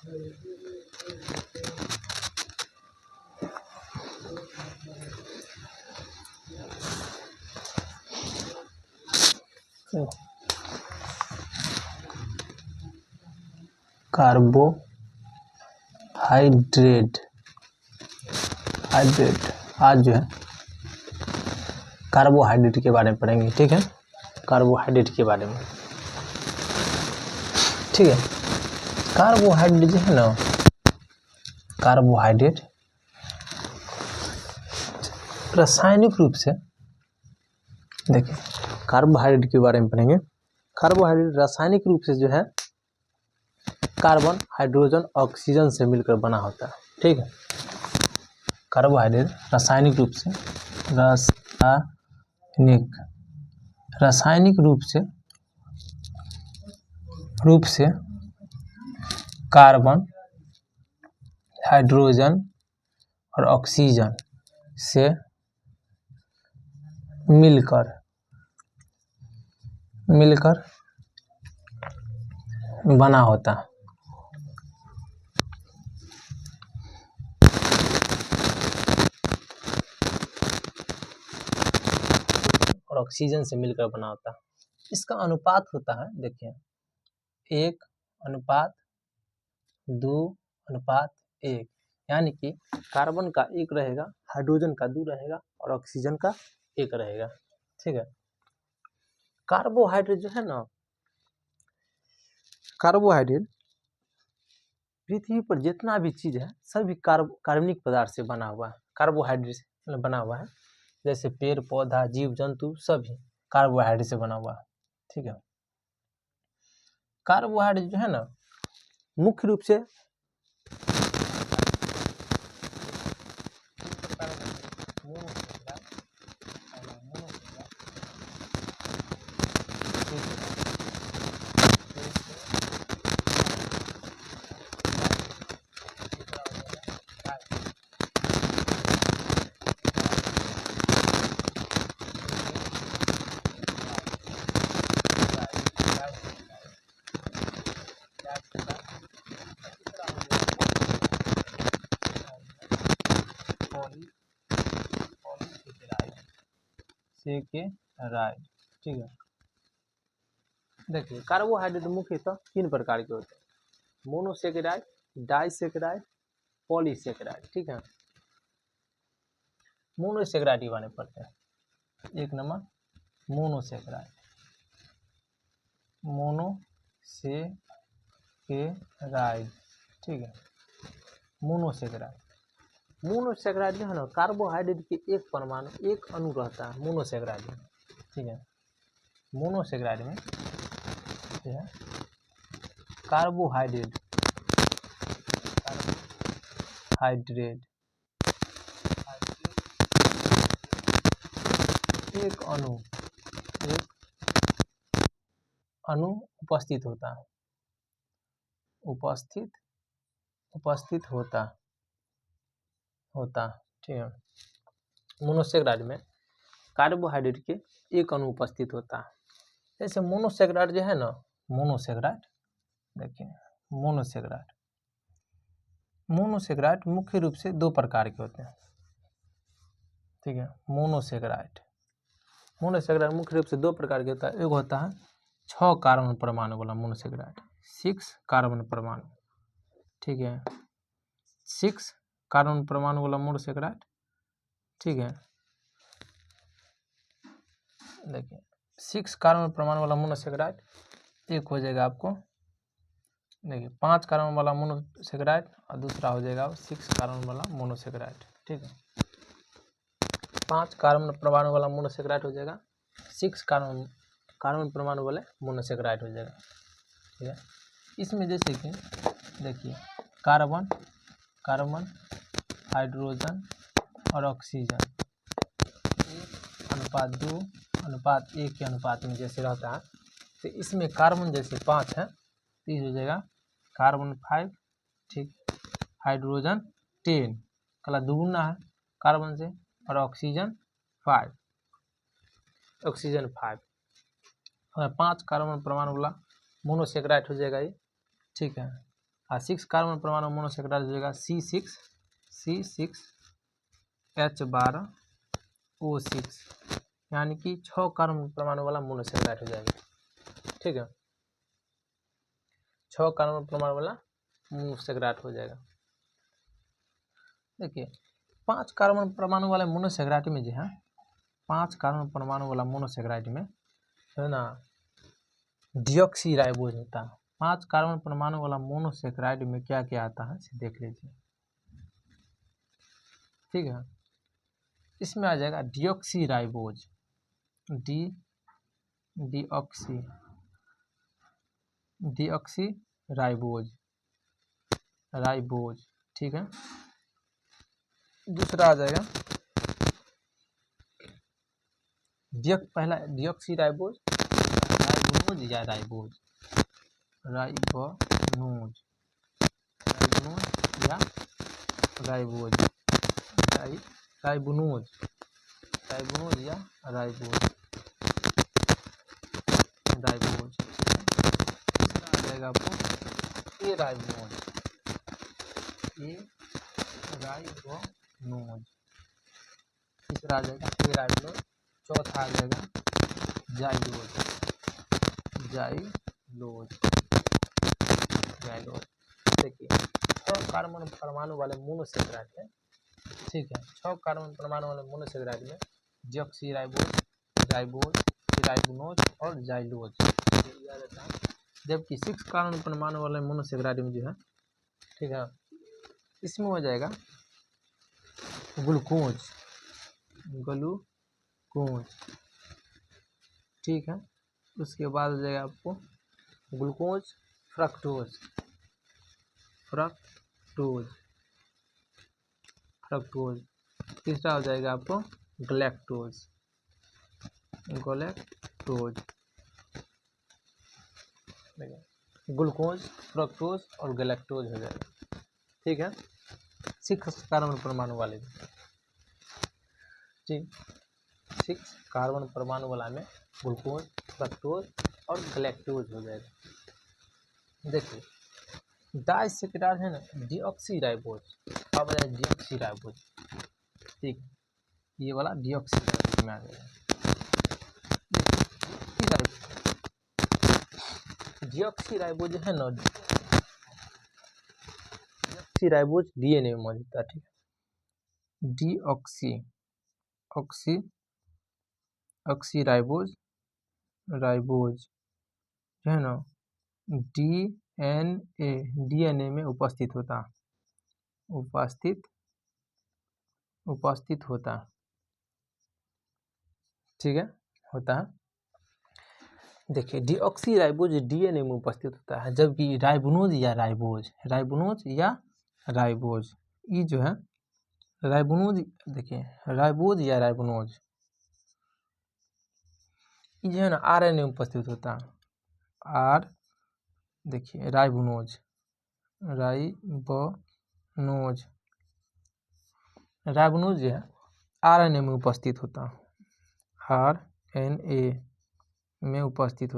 Carbohydrate आज जो है कार्बोहाइड्रेट के बारे में पढ़ेंगे, ठीक है। कार्बोहाइड्रेट के बारे में, ठीक है। कार्बोहाइड्रेट जो है ना, कार्बोहाइड्रेट रासायनिक रूप से, देखिए कार्बोहाइड्रेट के बारे में पढ़ेंगे। कार्बोहाइड्रेट रासायनिक रूप से जो है कार्बन, हाइड्रोजन, ऑक्सीजन से मिलकर बना होता है, ठीक है। कार्बोहाइड्रेट रासायनिक रूप से रासायनिक रूप से कार्बन, हाइड्रोजन और ऑक्सीजन से मिलकर बना होता है। और ऑक्सीजन से मिलकर बना होता है। इसका अनुपात होता है, देखिए 1:2:1, यानी कि कार्बन का 1 रहेगा, हाइड्रोजन का 2 रहेगा और ऑक्सीजन का 1 रहेगा, ठीक है। कार्बोहाइड्रेट जो है ना, कार्बोहाइड्रेट पृथ्वी पर जितना भी चीज है सभी कार्बनिक पदार्थ से बना हुआ है, कार्बोहाइड्रेट से बना हुआ है। जैसे पेड़ पौधा, जीव जंतु सभी कार्बोहाइड्रेट से बना हुआ है, ठीक है। कार्बोहाइड्रेट जो है ना मुख्य रूप से सेकेराइड, ठीक है। देखिए कार्बोहाइड्रेट मुख्यतः 3 प्रकार के होते हैं, मोनोसेकेराइड, डाइसेकेराइड, पॉलीसेकेराइड, ठीक है। मोनोसेकेराइड के बारे में पढ़ते हैं। 1 नंबर मोनोसेकेराइड, ठीक है। मोनोसेकेराइड जो है ना कार्बोहाइड्रेट के एक परमाणु, एक अणु रहता है मोनोसेकेराइड में, ठीक है। मोनोसेकेराइड में कार्बोहाइड्रेट एक अणु उपस्थित होता, ठीक है। मोनोसेकेराइड में कार्बोहाइड्रेट के एक अणु उपस्थित होता है। जैसे मोनोसेकेराइड जो है ना, देखिए मोनोसेकेराइड मुख्य रूप से 2 प्रकार के होते हैं, ठीक है। मोनोसेकेराइड मुख्य रूप से 2 प्रकार के होता है। एक होता है 6 कार्बन परमाणु वाला मोनोसेकेराइड, 6 कार्बन परमाणु, ठीक है। 6 कार्बन परमाणु वाला मोनोसेकेराइड, ठीक है। देखिए 6 कार्बन परमाणु वाला मोनोसेकेराइड एक हो जाएगा आपको, देखिए 5 कार्बन वाला मोनोसेकेराइड और दूसरा हो जाएगा 6 कार्बन वाला मोनोसेकेराइड, ठीक है। 5 कार्बन परमाणु वाला मोनोसेकेराइड हो जाएगा, 6 कार्बन परमाणु वाले मोनोसेकेराइड हो जाएगा, ठीक है। इसमें जैसे कि देखिए कार्बन, हाइड्रोजन और ऑक्सीजन 1:2:1 के अनुपात में जैसे रहता है, तो इसमें कार्बन जैसे 5 है तो इस हो जाएगा कार्बन 5, ठीक, हाइड्रोजन 10, कला दुगुना है कार्बन से, और ऑक्सीजन 5 और 5 कार्बन परमाणु वाला मोनोसेकेराइड हो जाएगा ये, ठीक है। और 6 कार्बन परमाणु मोनोसेक्राइड हो जाएगा C6H12O6, यानी कि 6 कार्बन परमाणु वाला मोनोसेक्राइड हो जाएगा। ठीक है, 6 कार्बन परमाणु वाला मोनोसेक्राइड हो जाएगा। देखिए 5 कार्बन परमाणु वाले मोनोसेक्राइड में जो है 5 कार्बन परमाणु वाला मोनोसेक्राइड में है ना डिऑक्सीराइबोज होता है। 5 कार्बन परमाणु वाला मोनोसेक्राइड में क्या क्या आता है देख लीजिए। ठीक है, इसमें आ जाएगा डिऑक्सीराइबोज, डिऑक्सीराइबोज, राइबोज। ठीक है, दूसरा आ जाएगा पहला डिऑक्सीराइबोज, राइबोज या राइबोज, राइबोज या राइबोज, राइबोज या राइबोज। तीसरा आ जाएगा आपको ए राइबोज, तीसरा आ जाएगा ए राइबोज। चौथा आ जाएगा जाइलोज। देखिए 6 कार्बन परमाणु वाले मोनोसेक्राइड है। ठीक है, 6 कार्बन परमाणु वाले मोनोसेक्राइड में डिऑक्सीराइबोज, राइबोज, राइबोनोज और जाइलोज दिया जाता है। जबकि 6 कार्बन परमाणु वाले मोनोसेक्राइड में जो है, ठीक है, इसमें हो जाएगा ग्लूकोज, ठीक है। उसके बाद हो जाएगा आपको ग्लूकोज, फ्रक्टोज, तीसरा हो जाएगा आपको गैलेक्टोज, ग्लूकोज, फ्रक्टोज और गैलेक्टोज हो जाएगा। ठीक है, 6 कार्बन परमाणु वाले में, ठीक, 6 कार्बन परमाणु वाला में ग्लूकोज, फ्रक्टोज और गैलेक्टोज हो जाएगा। देखिए डाइसेक्राइड है ना डिऑक्सीराइबोज, अब है डिऑक्सीराइबोज। ठीक, ये वाला डिऑक्सीराइबोज में आ जाएगा। डिऑक्सीराइबोज है ना, डिऑक्सीराइबोज डीएनए में मौजूद है। ठीक है, ऑक्सीराइबोज है ना डीएनए में उपस्थित होता है। ठीक है, होता है। देखिए डिऑक्सीराइबोज डीएनए में उपस्थित होता है, जबकि राइबोनोज या राइबोज ये जो है राइबोनोज, देखिए राइबोज या राइबोनोज ये जो है ना आरएनए में उपस्थित होता है। देखिए राइबोनोज जो है आरएनए में उपस्थित होता है, आरएनए में उपस्थित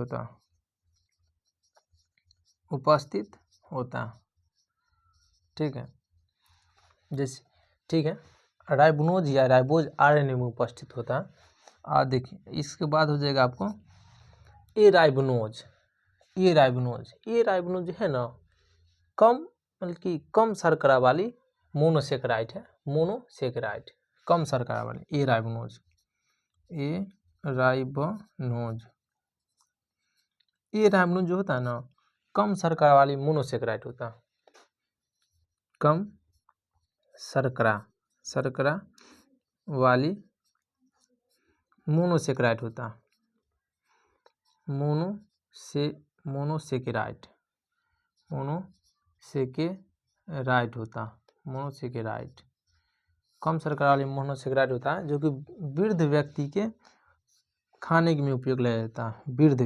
होता। ठीक है, जैसे ठीक है राइबोनोज या राइबोज आरएनए में उपस्थित होता है। देखिए इसके बाद हो जाएगा आपको ए राइबोनोज है ना कम शर्करा वाली मोनोसेक्राइड है, कम शर्करा वाली ए राइबोनोज जो होता है ना कम शर्करा वाली मोनोसेक्राइड होता है, कम शर्करा वाली मोनोसेक्राइड होता है, मोनोसेकेराइड होता, कम शर्करा वाली मोनोसेक्राइड होता है, जो कि वृद्ध व्यक्ति के खाने में उपयोग लिया जाता है। वृद्ध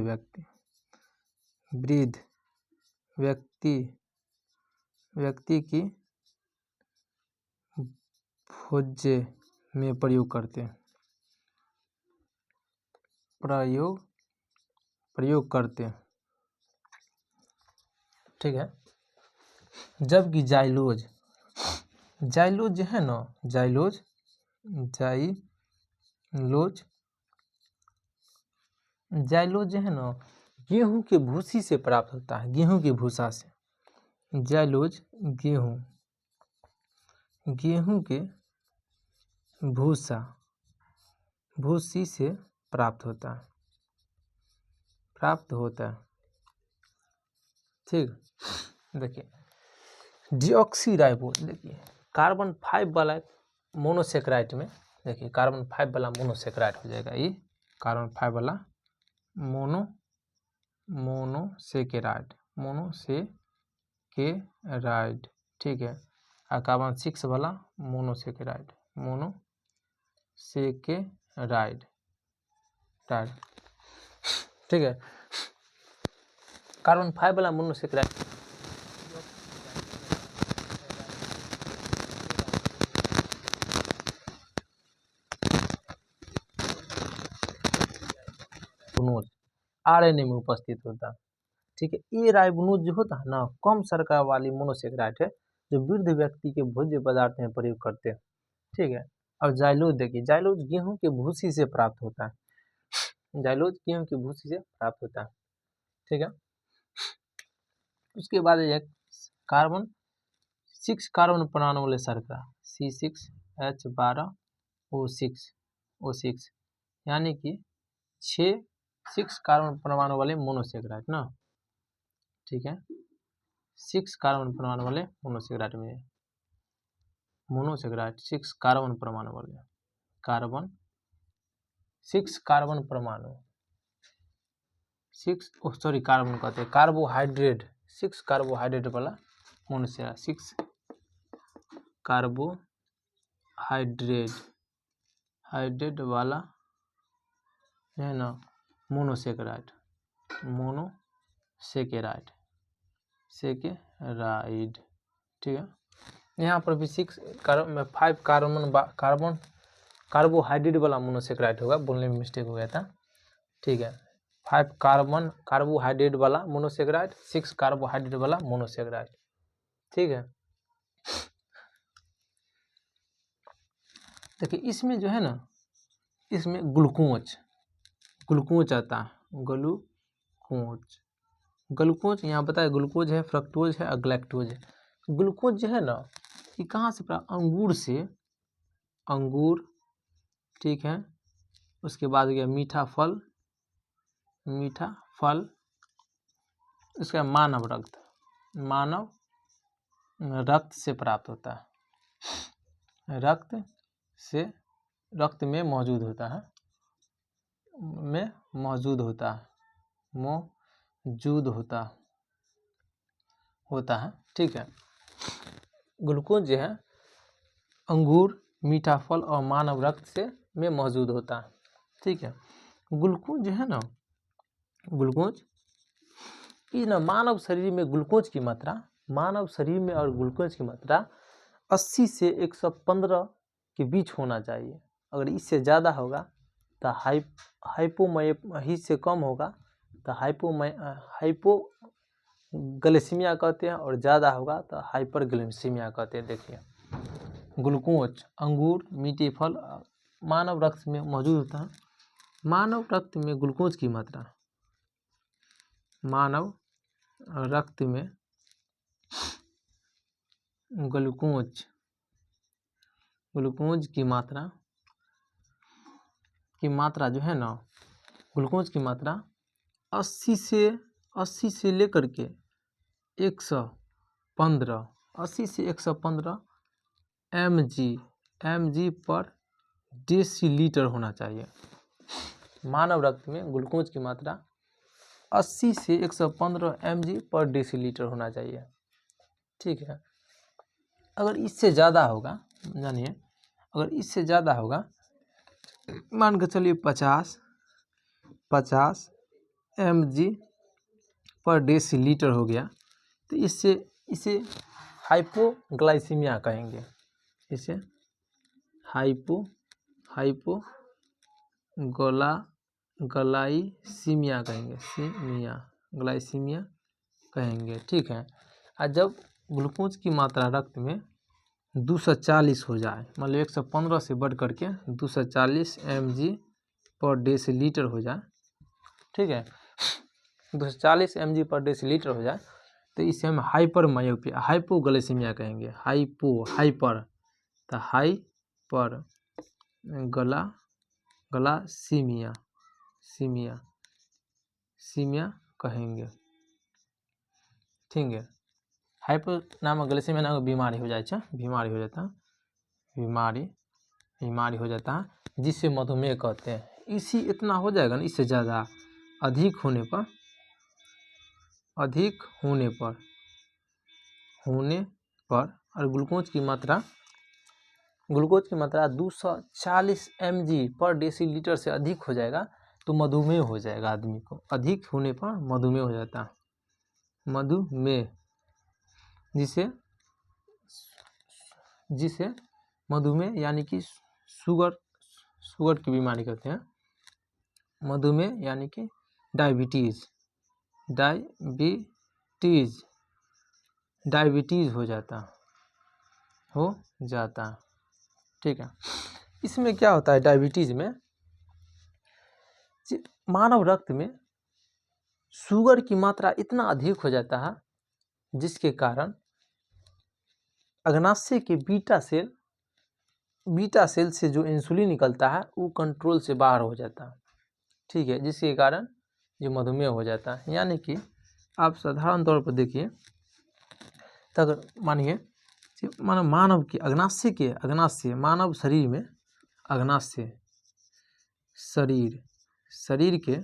व्यक्ति की भोज्य में प्रयोग करते हैं। ठीक है, जबकि जाइलोज जाइलोज जो है ना, जाइलोज जाइलोज जो है ना गेहूं के भूसी से प्राप्त होता है, गेहूं के भूसा से। जाइलोज गेहूं के भूसी से प्राप्त होता है। ठीक, देखिए डीऑक्सीराइबोज, देखिए कार्बन 5 वाला मोनोसेक्राइड में, देखिए कार्बन 5 वाला मोनोसेक्राइड हो जाएगा, ये कार्बन 5 वाला मोनोसेकेराइड, ठीक है। और कार्बन 6 वाला मोनोसेकेराइड, ठीक है। कार्बन 5 वाला मोनोसेकेराइड आरएनए में उपस्थित होता है, ठीक है। ये राइबोनुज जो होता है ना, कम शर्करा वाली मोनोसेकेराइड है जो वृद्ध व्यक्ति के भोज्य पदार्थ में प्रयोग करते हैं, ठीक है। और जाइलोज, देखिए जाइलोज गेहूं के भूसी से प्राप्त होता है, जाइलोज गेहूं की भूसी से प्राप्त होता है, ठीक है। उसके बाद कार्बन 6 कार्बन परमाणु वाले शर्करा C6H12O6 यानी कि 6 कार्बन परमाणु वाले मोनोसेकेराइड ना, ठीक है। 6 कार्बन परमाणु वाले मोनोसेकेराइड में 6 कार्बन परमाणु वाले कार्बन 6 कार्बन परमाणु कार्बन कहते हैं, कार्बोहाइड्रेट 6 कार्बोहाइड्रेट वाला मोनोसेकेराइड, 6 कार्बोहाइड्रेट वाला है ना मोनोसेकेराइड, ठीक है। यहाँ पर भी 5 कार्बोहाइड्रेट वाला मोनोसेकेराइड होगा, बोलने में मिस्टेक हो गया था, ठीक है। 5 कार्बोहाइड्रेट वाला मोनोसेकेराइड, 6 कार्बोहाइड्रेट वाला मोनोसेकेराइड, ठीक है। देखिए इसमें जो है ना, इसमें ग्लूकोज आता है, ग्लूकोज यहाँ बताया, ग्लूकोज है, फ्रक्टोज है और ग्लैक्टोज है। ग्लूकोज जो है ना, ये कहाँ से प्राप्त, अंगूर, ठीक है। उसके बाद गया मीठा फल, उसका मानव रक्त से प्राप्त होता है, रक्त में मौजूद होता है, ठीक है। ग्लूकोज जो है अंगूर, मीठा फल और मानव रक्त में मौजूद होता है, ठीक है। ग्लूकोज जो है ना, ये ना मानव शरीर में ग्लूकोज की मात्रा 80 से 115 के बीच होना चाहिए। अगर इससे ज़्यादा होगा तो इससे कम होगा तो हाइपोग्लाइसीमिया कहते हैं, और ज़्यादा होगा तो हाइपरग्लाइसीमिया कहते हैं। देखिए ग्लूकोज अंगूर, मीठे फल मानव रक्त में मौजूद होता है। मानव रक्त में ग्लूकोज की मात्रा, ग्लूकोज की मात्रा जो है ना, ग्लूकोज की मात्रा 80 से लेकर के 115 mg पर डेसीलीटर होना चाहिए। मानव रक्त में ग्लूकोज की मात्रा 80 से 115 mg पर डेसीलीटर होना चाहिए, ठीक है। अगर इससे ज़्यादा होगा, जानिए अगर इससे ज़्यादा होगा, मान के चलिए 50 mg पर डेसीलीटर हो गया, तो इसे हाइपोग्लाइसीमिया कहेंगे, इसे ग्लाइसीमिया कहेंगे, ठीक है। और जब ग्लूकोज की मात्रा रक्त में 240 हो जाए, मतलब 115 से बढ़ करके 240 mg/dL हो जाए, ठीक है, 240 mg/dL हो जाए तो इसे हम हाइपर मायोपिया, हाइपोग्लाइसीमिया कहेंगे। हाइपर तो हाइपर ग्लासीमिया कहेंगे, ठीक है। हाइपर नामक ग्लाइसीमिया नामक बीमारी हो जाए, बीमारी हो जाता है जिससे मधुमेह कहते हैं। इसी इतना हो जाएगा ना, इससे ज़्यादा अधिक होने पर और ग्लूकोज की मात्रा 240 mg/dL से अधिक हो जाएगा तो मधुमेह हो जाएगा आदमी को। अधिक होने पर मधुमेह हो जाता है, मधुमेह, जिसे मधुमेह यानी कि शुगर की बीमारी कहते हैं। मधुमेह यानी कि डायबिटीज हो जाता, ठीक है। इसमें क्या होता है, डायबिटीज में मानव रक्त में शुगर की मात्रा इतना अधिक हो जाता है जिसके कारण अग्नाशय के बीटा सेल से जो इंसुलिन निकलता है वो कंट्रोल से बाहर हो जाता है, ठीक है, जिसके कारण ये मधुमेह हो जाता है। यानी कि आप साधारण तौर पर देखिए, तो अगर मानिए मानव की अग्नाशय मानव शरीर में अग्नाशय शरीर के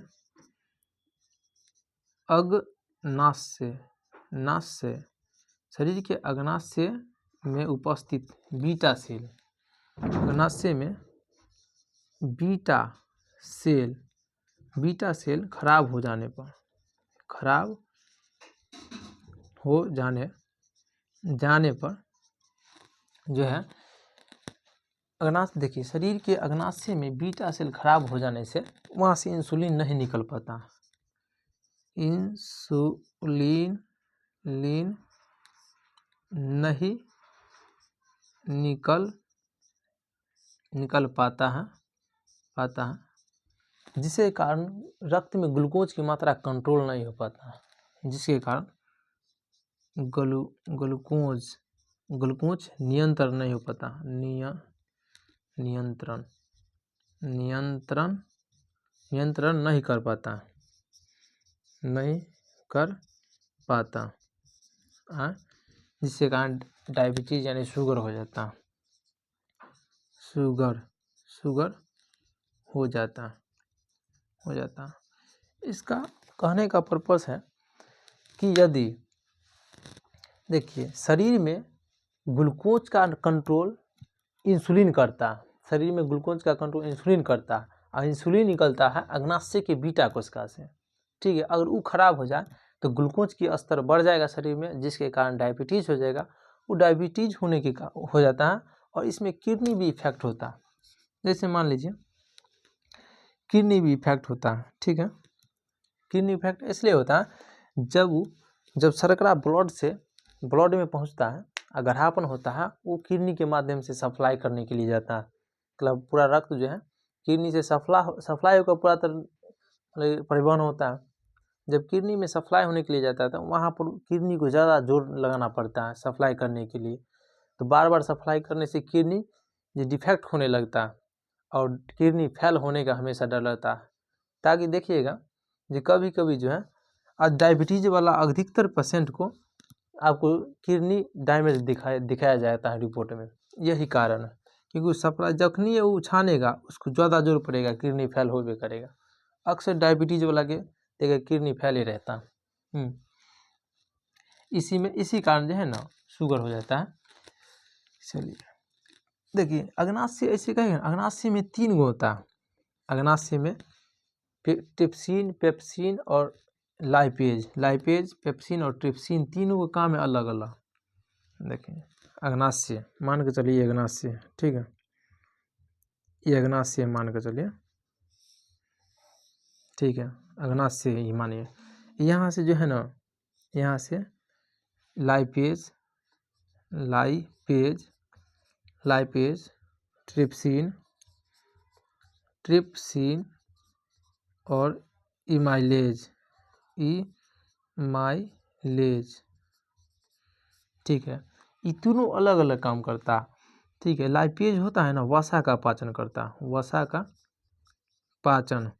अग्नाशय में उपस्थित बीटा सेल खराब हो जाने पर जो है देखिए, शरीर के अग्नाशय में बीटा सेल खराब हो जाने से वहाँ से इंसुलिन नहीं निकल पाता, इंसुलिन नहीं निकल पाता है, जिसके कारण रक्त में ग्लूकोज की मात्रा कंट्रोल नहीं हो पाता, जिसके कारण ग्लूकोज नियंत्रण नहीं हो पाता, नियंत्रण नहीं कर पाता, जिसके कारण डायबिटीज यानी शुगर हो जाता, शुगर हो जाता। इसका कहने का पर्पस है कि यदि देखिए शरीर में ग्लूकोज का कंट्रोल इंसुलिन करता, शरीर में ग्लूकोज का कंट्रोल इंसुलिन करता और इंसुलिन निकलता है अग्नाशय के बीटा कोशिका से, ठीक है। अगर वो खराब हो जाए तो ग्लूकोज की स्तर बढ़ जाएगा शरीर में, जिसके कारण डायबिटीज हो जाएगा। वो डायबिटीज होने के हो जाता है और इसमें किडनी भी इफेक्ट होता है। जैसे मान लीजिए किडनी भी इफेक्ट होता है, ठीक है। किडनी इफेक्ट इसलिए होता है जब शर्करा ब्लड में पहुंचता है, अगरहापन होता है, वो किडनी के माध्यम से सप्लाई करने के लिए जाता है। मतलब पूरा रक्त जो है किडनी से सप्लाई होकर पूरा तरह परिवहन होता है। जब किडनी में सप्लाई होने के लिए जाता है तो वहाँ पर किडनी को ज़्यादा जोर लगाना पड़ता है सप्लाई करने के लिए। तो बार बार सप्लाई करने से किडनी जो डिफेक्ट होने लगता है और किडनी फेल होने का हमेशा डर रहता है। ताकि देखिएगा जो कभी कभी जो है आज डायबिटीज वाला अधिकतर पेशेंट को आपको किडनी डैमेज दिखाया जाता है रिपोर्ट में। यही कारण है, क्योंकि सप्लाई जखनी वो छानेगा उसको ज़्यादा जोर पड़ेगा, किडनी फेल होबे करेगा। अक्सर डायबिटीज वाला के देखिए किडनी फेल ही रहता है। इसी कारण जो है ना शुगर हो जाता है। चलिए देखिए अग्नाशय ऐसे कहेंगे, अग्नाशय में 3 गो होता है। अग्नाशय में ट्रिप्सिन, पेप्सिन और लाइपेज, पेप्सिन और ट्रिप्सिन तीनों का काम है अलग अलग। देखिए अग्नाशय मान के चलिए अग्नाशय, ठीक है, ये अग्नाशय मान के चलिए, ठीक है, अग्नाशय ही मानिए। यहाँ से जो है ना, यहाँ से लाइपेज लाइपेज, ट्रिप्सिन और इमाइलेज, ठीक है। ये तीनों अलग अलग काम करता है, ठीक है। लाइपेज होता है ना, वसा का पाचन करता है, वसा का पाचन,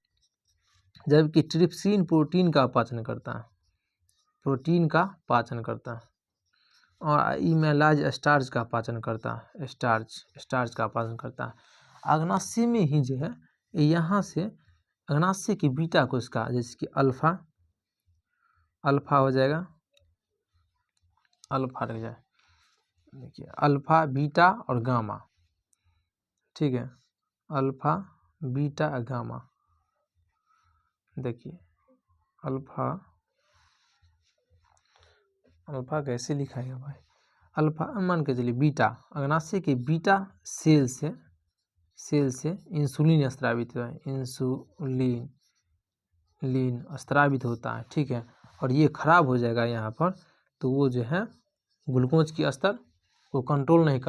जबकि ट्रिप्सिन प्रोटीन का पाचन करता है, और इमाइलेज स्टार्च का पाचन करता है, स्टार्च का पाचन करता है। अग्नाशय में ही जो है, यहाँ से अग्नाशय की बीटा कोशिका, जैसे कि अल्फा हो जाएगा, अल्फा लग जाए, देखिए अल्फा, बीटा और गामा, ठीक है। अल्फा, बीटा, गामा, देखिए अल्फा कैसे लिखा है भाई, अल्फा मान के चलिए बीटा, अग्नाशय के बीटा सेल से इंसुलिन स्रावित है, इंसुलिन स्रावित होता है, ठीक है। और ये खराब हो जाएगा यहाँ पर, तो वो जो है ग्लूकोज की स्तर को कंट्रोल नहीं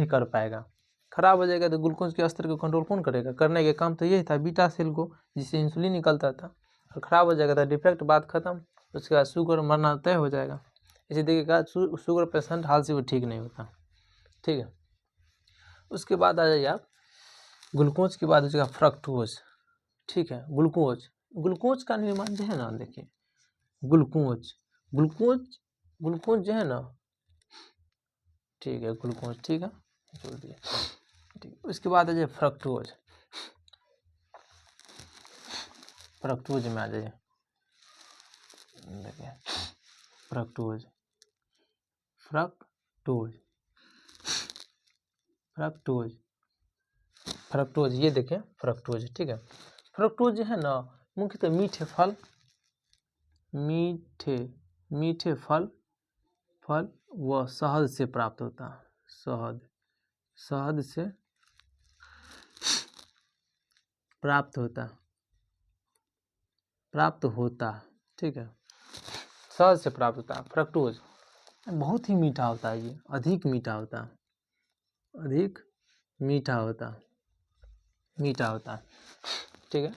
कर पाएगा। खराब हो जाएगा तो ग्लूकोज के स्तर को कंट्रोल कौन करेगा? करने के काम तो यही था बीटा सेल को, जिससे इंसुलिन निकलता था। और खराब हो जाएगा तो डिफेक्ट बात खत्म, उसके बाद शुगर मरना तय हो जाएगा। इसी देखिएगा शुगर पेशेंट हाल से वो ठीक नहीं होता, ठीक है। उसके बाद आ जाइए आप, ग्लूकोज के बाद हो जाएगा फ्रक्टोज, ठीक है। ग्लूकोज का निर्माण जो है ना, देखिए ग्लूकोज जो है ना, ठीक है, ग्लूकोज, ठीक है, छोड़ दिए, ठीक। उसके बाद आ जाए फ्रक्टोज में आ जाइए, देखिए फ्रक्टोज, ये देखें फ्रक्टोज, ठीक है। फ्रक्टोज जो है ना, मुख्यतः मीठे फल व शहद से प्राप्त होता है, शहद से प्राप्त होता है, ठीक है। शहद से प्राप्त होता है फ्रक्टोज, बहुत ही मीठा होता है, ये अधिक मीठा होता है, ठीक है।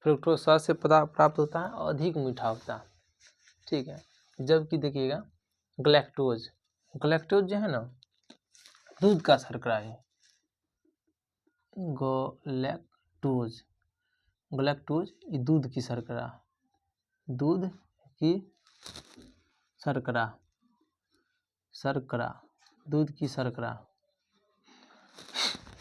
फ्रक्टोज शहद से प्राप्त होता है और अधिक मीठा होता है, ठीक है। जबकि देखिएगा ग्लैक्टोज जो है ना, दूध का शर्करा है, ग्लैक्टोज ये दूध की शर्करा,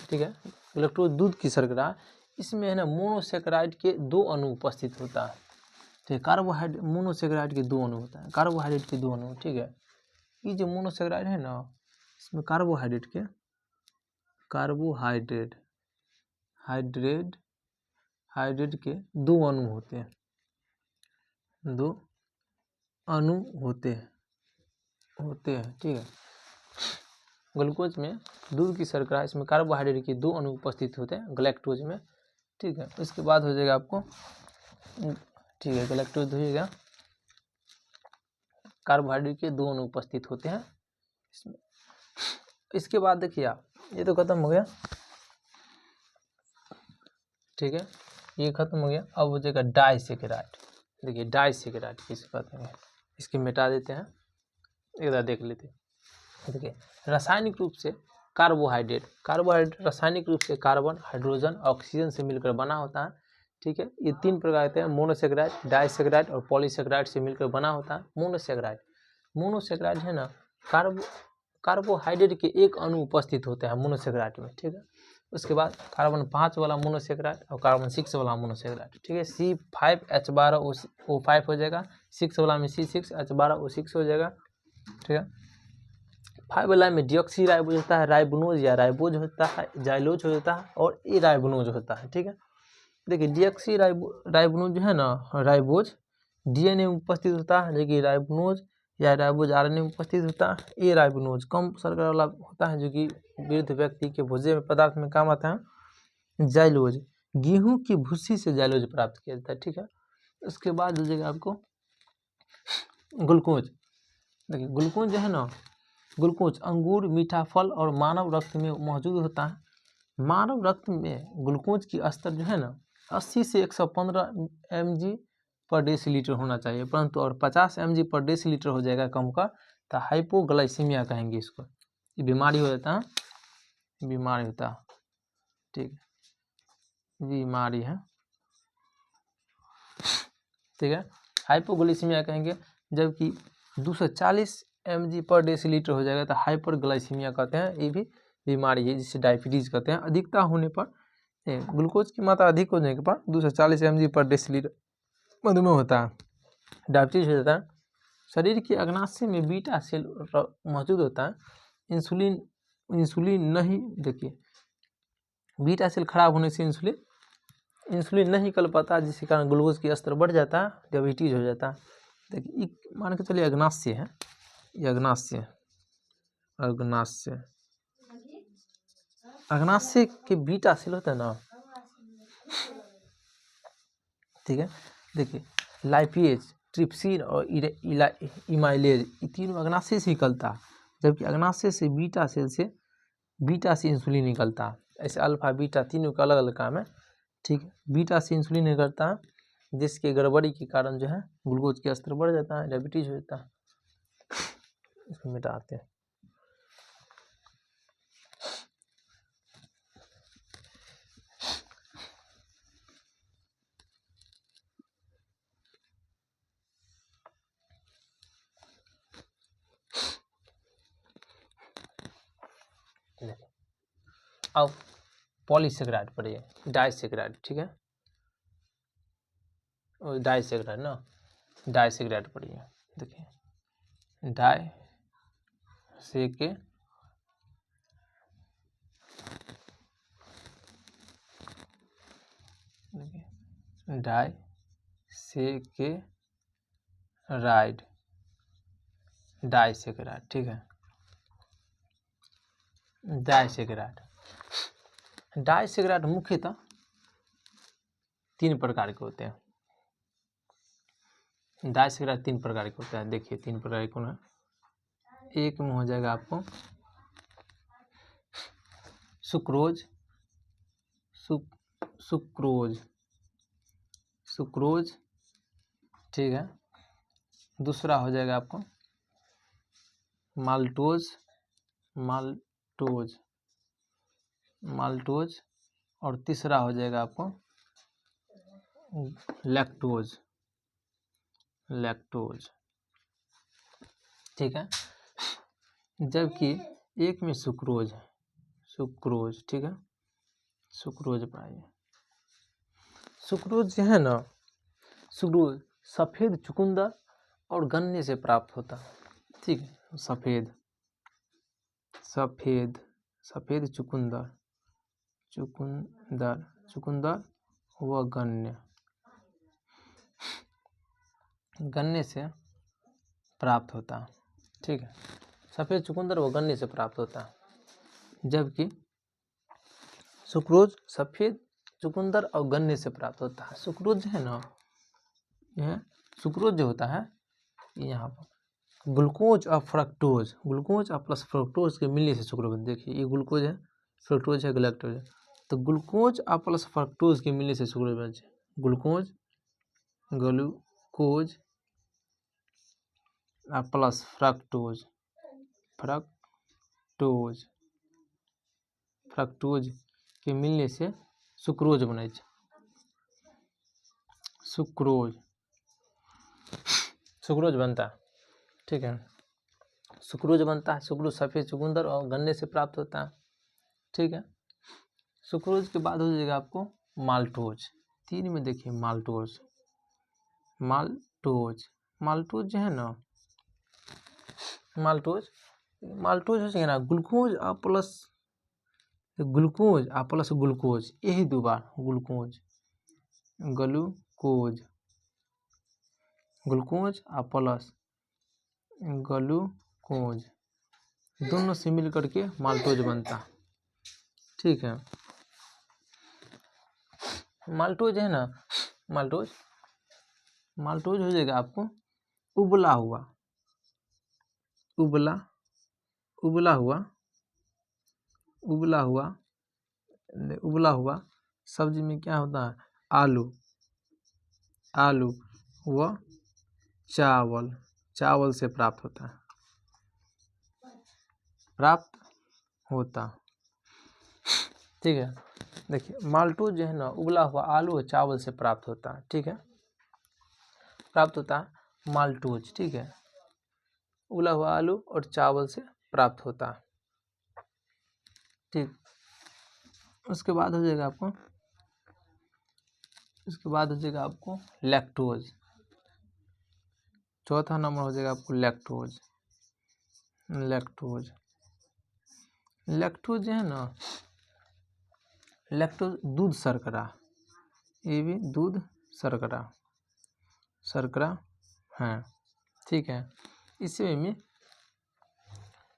ठीक है। ग्लैक्टोज दूध की शर्करा, इसमें है ना मोनोसेकेराइड के 2 अणु उपस्थित होता है, ठीक है। मोनोसेकेराइड के 2 अणु होता है, कार्बोहाइड्रेट के 2 अणु, ठीक है। ये जो मोनोसेकेराइड है ना, इसमें कार्बोहाइड्रेट के 2 अणु होते हैं, 2 अणु होते हैं, ठीक है। ग्लूकोज में दूध की शर्करा, इसमें कार्बोहाइड्रेट के 2 अणु उपस्थित होते हैं ग्लैक्टोज में, ठीक है। इसके बाद हो जाएगा आपको, ठीक है, ग्लैक्टोज होइएगा, कार्बोहाइड्रेट के 2 अणु उपस्थित होते हैं इसमें। इसके बाद देखिए आप, ये तो खत्म हो गया, ठीक है, ये खत्म हो गया। अब हो जाएगा डाइसेकेराइड, देखिए डाइसेकेराइड किस बात में, इसके मिटा देते हैं, एक बार देख लेते हैं। देखिए रासायनिक रूप से कार्बोहाइड्रेट रासायनिक रूप से कार्बन, हाइड्रोजन, ऑक्सीजन से मिलकर बना होता है, ठीक है। ये 3 प्रकार के हैं, मोनोसेकेराइड, डाइसेकेराइड और पॉलीसेकेराइड से मिलकर बना होता है। मोनोसेकेराइड है ना, कार्बोहाइड्रेट के 1 अणु उपस्थित होते हैं मोनोसेकेराइड में, ठीक है। उसके बाद कार्बन 5 वाला मोनोसेकेराइड और कार्बन 6 वाला मोनोसेकेराइड, ठीक है। C5H12O5 हो जाएगा, 6 वाला में C6H12O6 हो जाएगा, ठीक है। 5 वाला में डिऑक्सी राइबोज होता है, राइबोनोज या राइबोज होता है, जाइलोज होता है और ए राइबोनोज होता है, ठीक है। देखिए डिऑक्सी राइबोनोज जो है ना, राइबोज डीएनए में उपस्थित होता है, जो कि राइबोनोज या राइबोज आरएनए में उपस्थित होता है। ए राइबोनोज कम शर्करा वाला होता है, जो कि वृद्ध व्यक्ति के भोज्य पदार्थ में काम आता है। जाइलोज, गेहूं की भूसी से जाइलोज प्राप्त किया जाता है, ठीक है। उसके बाद हो जाएगा आपको ग्लूकोज, देखिए ग्लूकोज जो है ना, ग्लूकोज अंगूर, मीठा फल और मानव रक्त में मौजूद होता है। मानव रक्त में ग्लूकोज की स्तर जो है ना 80 से 115 mg पर डेसीलीटर होना चाहिए, परंतु और 50 mg पर डेसीलीटर हो जाएगा कम का तो हाइपोग्लाइसीमिया कहेंगे इसको। ये बीमारी हो जाता है, बीमारी होता है, ठीक, बीमारी है, ठीक है, हाइपोग्लाइसीमिया कहेंगे। जबकि 240 mg पर डेसीलीटर हो जाएगा तो हाइपरग्लाइसीमिया कहते हैं। ये भी बीमारी है जिसे डायबिटीज कहते हैं। अधिकता होने पर ग्लूकोज की मात्रा अधिक होने के बाद 240 mg पर डेसीलीटर मधुमेह होता है, डायबिटीज हो जाता है। शरीर के अग्नाशय में बीटा सेल मौजूद होता है। इंसुलिन नहीं, देखिए बीटा सेल खराब होने से इंसुलिन नहीं निकल पाता, जिसके कारण ग्लूकोज की स्तर बढ़ जाता है, डायबिटीज हो जाता है। देखिए मान के चलिए अग्नाशय है, ये अग्नाशय के बीटा सेल होता है ना, ठीक है। देखिए लाइपेज, ट्रिप्सिन और इमाइलेज ये तीनों अग्नाशय से निकलता है, जबकि अग्नाशय से बीटा से इंसुलिन निकलता है। ऐसे अल्फा बीटा तीनों का अलग अलग काम है, ठीक है। बीटा से इंसुलिन निकलता है, जिसके गड़बड़ी के कारण जो है ग्लूकोज का स्तर बढ़ जाता है, डायबिटीज हो जाता है। इसको मिटाते हैं। अब पॉलीसेकेराइड पढ़िए, डाइसेकेराइड, ठीक है, डाइसेकेराइड ना, डाइसेकेराइड पढ़िए। देखिए डाइसेकेराइड, ठीक है, डाइसेकेराइड मुख्यतः 3 प्रकार के होते हैं। डाइसेकेराइड 3 प्रकार के होता है। देखिए 3 प्रकार के कौन है। एक में हो जाएगा आपको सुक्रोज, ठीक है। दूसरा हो जाएगा आपको माल्टोज, और तीसरा हो जाएगा आपको लैक्टोज, ठीक है। जबकि एक में सुक्रोज, ठीक है, सुक्रोज पाइए। सुक्रोज जो है ना, सुक्रोज सफेद चुकंदर और गन्ने से प्राप्त होता है, ठीक है। सफेद चुकंदर व गन्ने से प्राप्त होता है, ठीक है। सफेद चुकंदर व गन्ने से प्राप्त होता है, जबकि सुक्रोज सफेद चुकंदर और गन्ने से प्राप्त होता है। सुक्रोज जो है ना, यह सुक्रोज जो होता है यहाँ पर ग्लूकोज और फ्रक्टोज प्लस फ्रक्टोज के मिलने से सुक्रोज। देखिए ये ग्लूकोज है, फ्रक्टोज है, गैलेक्टोज है, तो ग्लूकोज और प्लस फ्रक्टोज के मिलने से सुक्रोज बन जाए। ग्लूकोज प्लस फ्रक्टोज के मिलने से सुक्रोज बने, सुक्रोज बनता है, ठीक है। सुक्रोज बनता है। सुक्रोज सफेद चुकंदर और गन्ने से प्राप्त होता है, ठीक है। सुक्रोज के बाद हो जाएगा आपको माल्टोज। 3 में देखिए माल्टोज जो है ना, माल्टोज हो जाएगा ना, ग्लूकोज और प्लस ग्लूकोज, यही 2 बार ग्लूकोज और प्लस ग्लूकोज दोनों से मिल करके माल्टोज बनता, ठीक है। माल्टोज है ना, माल्टोज हो जाएगा आपको उबला उबला हुआ उबला हुआ उबला हुआ सब्जी में क्या होता है? आलू आलू व चावल चावल से प्राप्त होता है प्राप्त होता। ठीक है, देखिए माल्टोज जो है ना उबला हुआ आलू और चावल से प्राप्त होता है। ठीक है, प्राप्त होता है माल्टोज। ठीक है, उबला हुआ आलू और चावल से प्राप्त होता है। ठीक, उसके बाद हो जाएगा आपको लैक्टोज। चौथा नंबर हो जाएगा आपको लैक्टोज। लैक्टोज जो है ना, लैक्टोज दूध शर्करा, ये भी दूध शर्करा है। ठीक है,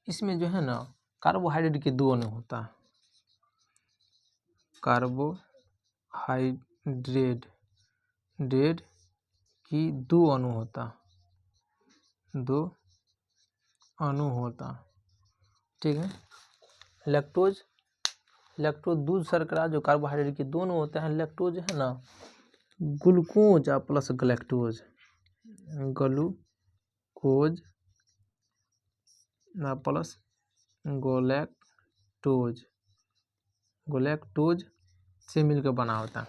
इसमें जो है ना कार्बोहाइड्रेट के दो अणु होता है। कार्बोहाइड्रेट की दो अणु होता। ठीक है, लैक्टोज दूध शर्करा जो कार्बोहाइड्रेट के दोनों होते हैं। लैक्टोज है ना glucose plus galactose plus galactose से मिलकर बना होता है।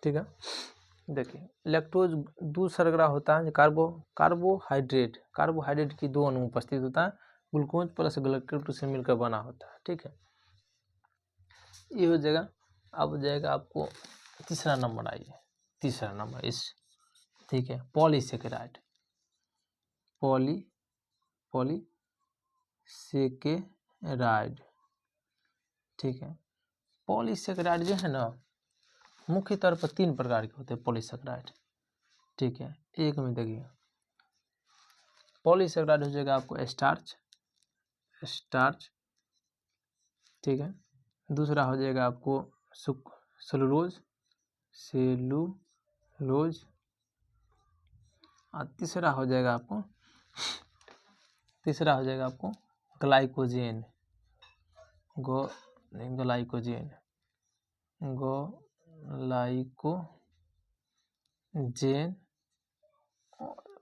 ठीक है, देखिए लैक्टोज दूध शर्करा होता है। कार्बोहाइड्रेट की दो अणु उपस्थित होता है। ग्लूकोज प्लस गैलेक्टोज से मिलकर बना होता है। ठीक है, ये हो जाएगा। अब हो जाएगा आपको तीसरा नंबर। आइए तीसरा नंबर इस, ठीक है, पॉलीसेकेराइड। पॉलीसेकेराइड। ठीक है, पॉलीसेकेराइड जो है ना मुख्य तौर पर 3 प्रकार के होते हैं पॉलीसेकेराइड। ठीक है, एक में देखिए पॉलीसेकेराइड हो जाएगा आपको स्टार्च। ठीक है, दूसरा हो जाएगा आपको सेलुलोज और तीसरा हो जाएगा आपको ग्लाइकोजेन।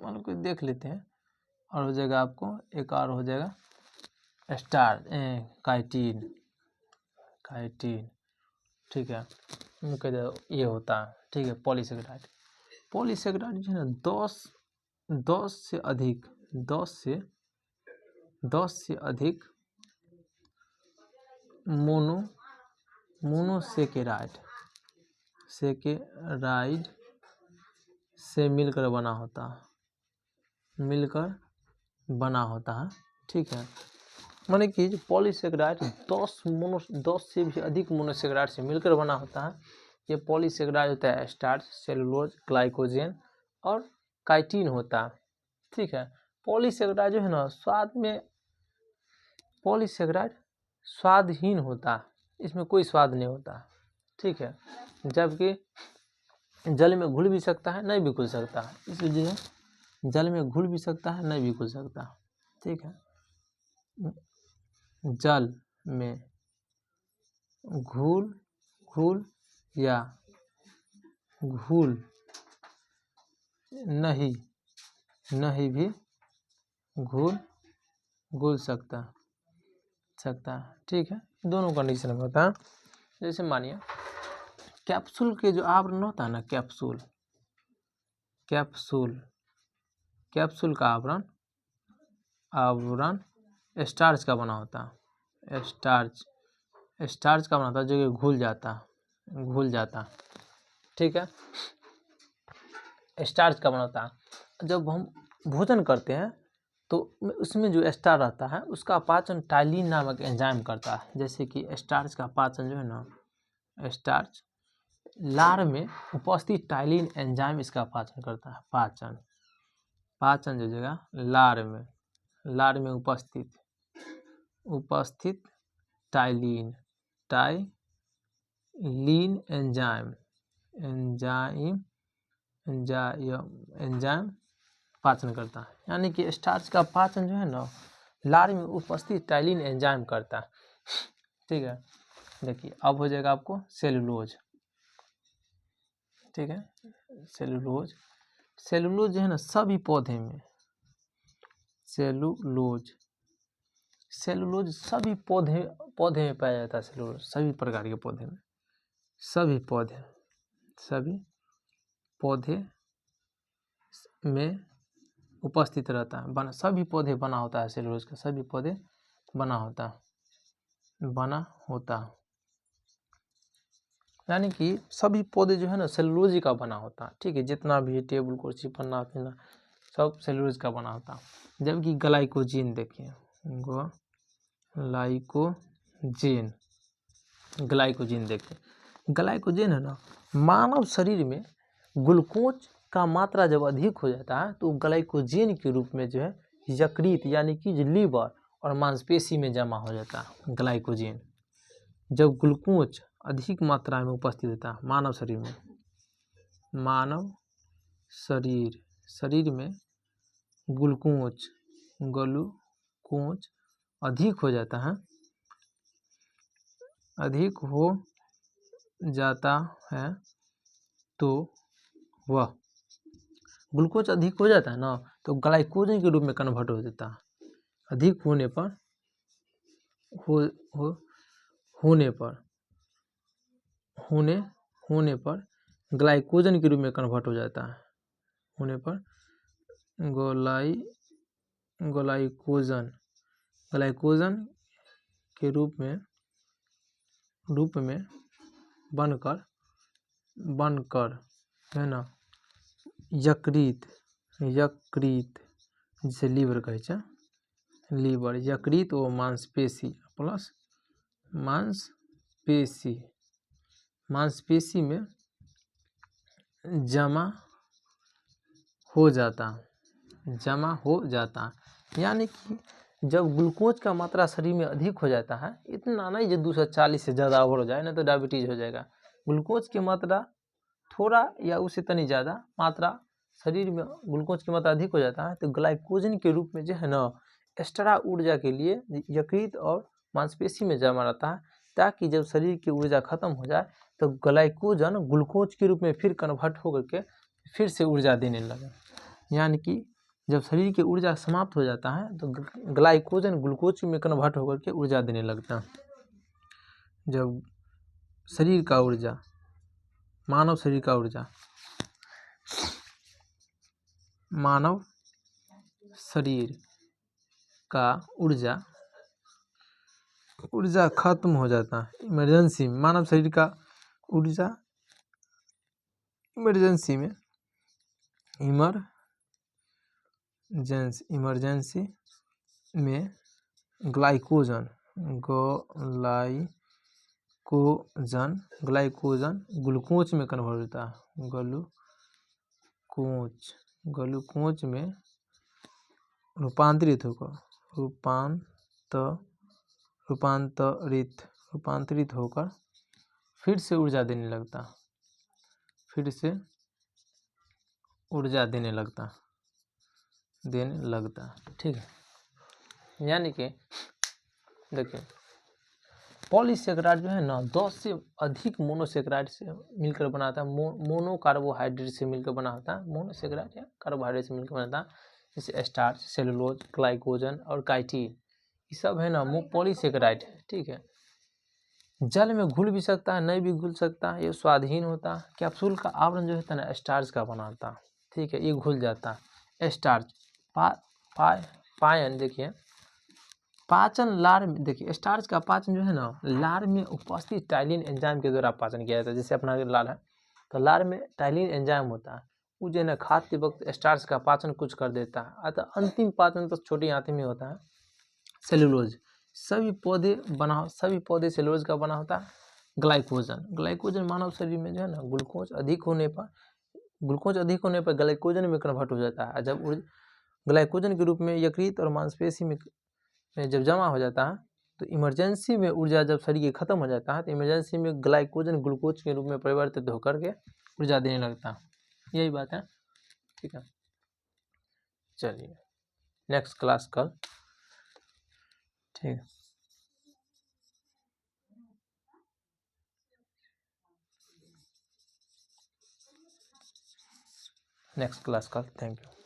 मान को देख लेते हैं। और हो जाएगा आपको एक और हो जाएगा काइटिन। ठीक है, ये होता है। ठीक है, पॉलीसेकेराइड जो है ना 10 से अधिक मोनोसेकेराइड से मिलकर बना होता है। ठीक है, माने कि पॉलीसेकेराइड 10 से भी अधिक मोनोसेकेराइड से मिलकर बना होता है। ये पॉलीसेकेराइड होता है स्टार्च, सेलुलोज, ग्लाइकोजेन और काइटिन होता है। ठीक है, पॉलीसेकेराइड जो है ना पॉलीसेकेराइड स्वादहीन होता है, इसमें कोई स्वाद नहीं होता। ठीक है, जबकि जल में घुल भी सकता है, नहीं भी घुल सकता है। इसलिए जल में घुल भी सकता है, नहीं भी घुल सकता। ठीक है, जल में घुल नहीं भी घुल सकता। ठीक है, दोनों कंडीशन में होता है। जैसे मानिए कैप्सूल के जो आवरण होता है ना, कैप्सूल का आवरण स्टार्च का बना होता है। स्टार्च का बना होता है जो कि घुल जाता। ठीक है, स्टार्च का बना होता है। जब हम भोजन करते हैं तो उसमें जो स्टार्च रहता है उसका पाचन टाइलिन नामक एंजाइम करता है। जैसे कि स्टार्च का पाचन जो है ना, स्टार्च लार में उपस्थित टाइलिन एंजाइम इसका पाचन करता है। पाचन जो जगह लार में उपस्थित टाइलिन एंजाइम पाचन करता है। यानी कि स्टार्च का पाचन जो है ना लार में उपस्थित टाइलिन एंजाइम करता है। ठीक है, देखिए अब हो जाएगा आपको सेलुलोज। ठीक है, सेलुलोज, सेलुलोज जो है ना सभी पौधे में, सेलुलोज, सेलुलोज सभी पौधे में पाया जाता है। सेलुलोज सभी प्रकार के पौधे में, सभी पौधे में उपस्थित रहता है। सभी पौधे बना होता है सेलुलोज का, सभी पौधे बना होता है, यानी कि सभी पौधे जो है ना सेलुलोज का बना होता है। ठीक है, जितना भी टेबल कुर्सी पन्ना पीना सब सेलुलोज का बना होता है। जबकि ग्लाइकोजेन देखिए, ग्लाइकोजेन देखिए, ग्लाइकोजेन है ना मानव शरीर में ग्लूकोज का मात्रा जब अधिक हो जाता है तो ग्लाइकोजेन के रूप में जो है यकृत यानी कि लीवर और मांसपेशी में जमा हो जाता है। ग्लाइकोजेन जब ग्लूकोज अधिक मात्रा में उपस्थित होता है मानव शरीर में, मानव शरीर में ग्लूकोज अधिक हो जाता है, तो वह ग्लूकोज अधिक हो जाता है ना तो ग्लाइकोजन के रूप में कन्वर्ट हो जाता है। अधिक होने पर ग्लाइकोजन के रूप में कन्वर्ट हो जाता है। होने पर ग्लाइकोजन के रूप में बनकर है ना यकृत जिसे लीवर कहै छै, लीवर यकृत और मांसपेशी प्लस मांसपेशी में जमा हो जाता, यानी कि जब ग्लूकोज का मात्रा शरीर में अधिक हो जाता है, इतना नहीं जो 240 से ज़्यादा ओवर हो जाए ना तो डायबिटीज हो जाएगा। ग्लूकोज की मात्रा थोड़ा या उससे तनी ज़्यादा मात्रा शरीर में ग्लूकोज की मात्रा अधिक हो जाता है तो ग्लाइकोजन के रूप में जो है ना एक्स्ट्रा ऊर्जा के लिए यकृत और मांसपेशी में जमा रहता है, ताकि जब शरीर की ऊर्जा खत्म हो जाए तो ग्लाइकोजन ग्लूकोज के रूप में फिर कन्वर्ट होकर के फिर से ऊर्जा देने लगे। यानी कि जब शरीर की ऊर्जा समाप्त हो जाता है तो ग्लाइकोजन ग्लूकोज में कन्वर्ट होकर के ऊर्जा देने लगता है। जब शरीर का ऊर्जा, मानव शरीर का ऊर्जा, मानव शरीर का ऊर्जा खत्म हो जाता है, इमरजेंसी में मानव शरीर का ऊर्जा इमरजेंसी में ग्लाइकोजन ग्लूकोज में कन्वर्ट होता है, ग्लूकोज में रूपांतरित होकर फिर से ऊर्जा देने लगता। ठीक है, यानी कि देखिए पॉलीसेकेराइड जो है ना 10 से अधिक मोनोसेकेराइड से मिलकर बनाता है, मोनो कार्बोहाइड्रेट से मिलकर बना होता है, मोनोसेकेराइड या कार्बोहाइड्रेट से मिलकर बनता है, जैसे स्टार्च, सेलुलोज, ग्लाइकोजन और काइटिन, ये सब है ना पॉलीसेकेराइड है। ठीक है, जल में घुल भी सकता है, नहीं भी घुल सकता है, ये स्वादहीन होता है। कैप्सूल का आवरण जो होता है ना स्टार्च का बनाता है। ठीक है, ये घुल जाता है। स्टार्च पाचन, देखिए पाचन लार में, देखिए स्टार्च का पाचन जो है ना लार में उपस्थित टाइलिन एंजाइम के द्वारा पाचन किया जाता है। जैसे अपना लार है तो लार में टाइलिन एंजाइम होता है, वो जो है ना खाते वक्त स्टार्च का पाचन कुछ कर देता है। अतः अंतिम पाचन तो छोटी आंत में होता है। सेलुलोज, सभी पौधे सेलुलोज का बना होता है। ग्लाइकोजन मानव शरीर में जो है ना ग्लूकोज अधिक होने पर ग्लाइकोजन में कन्वर्ट हो जाता है। जब ग्लाइकोजन के रूप में यकृत और मांसपेशी में जब जमा हो जाता है तो इमरजेंसी में ऊर्जा जब शरीर के खत्म हो जाता है तो इमरजेंसी में ग्लाइकोजन ग्लूकोज के रूप में परिवर्तित होकर के ऊर्जा देने लगता है। यही बात है। ठीक है, चलिए नेक्स्ट क्लास कल ठीक, नेक्स्ट क्लास का, थैंक यू।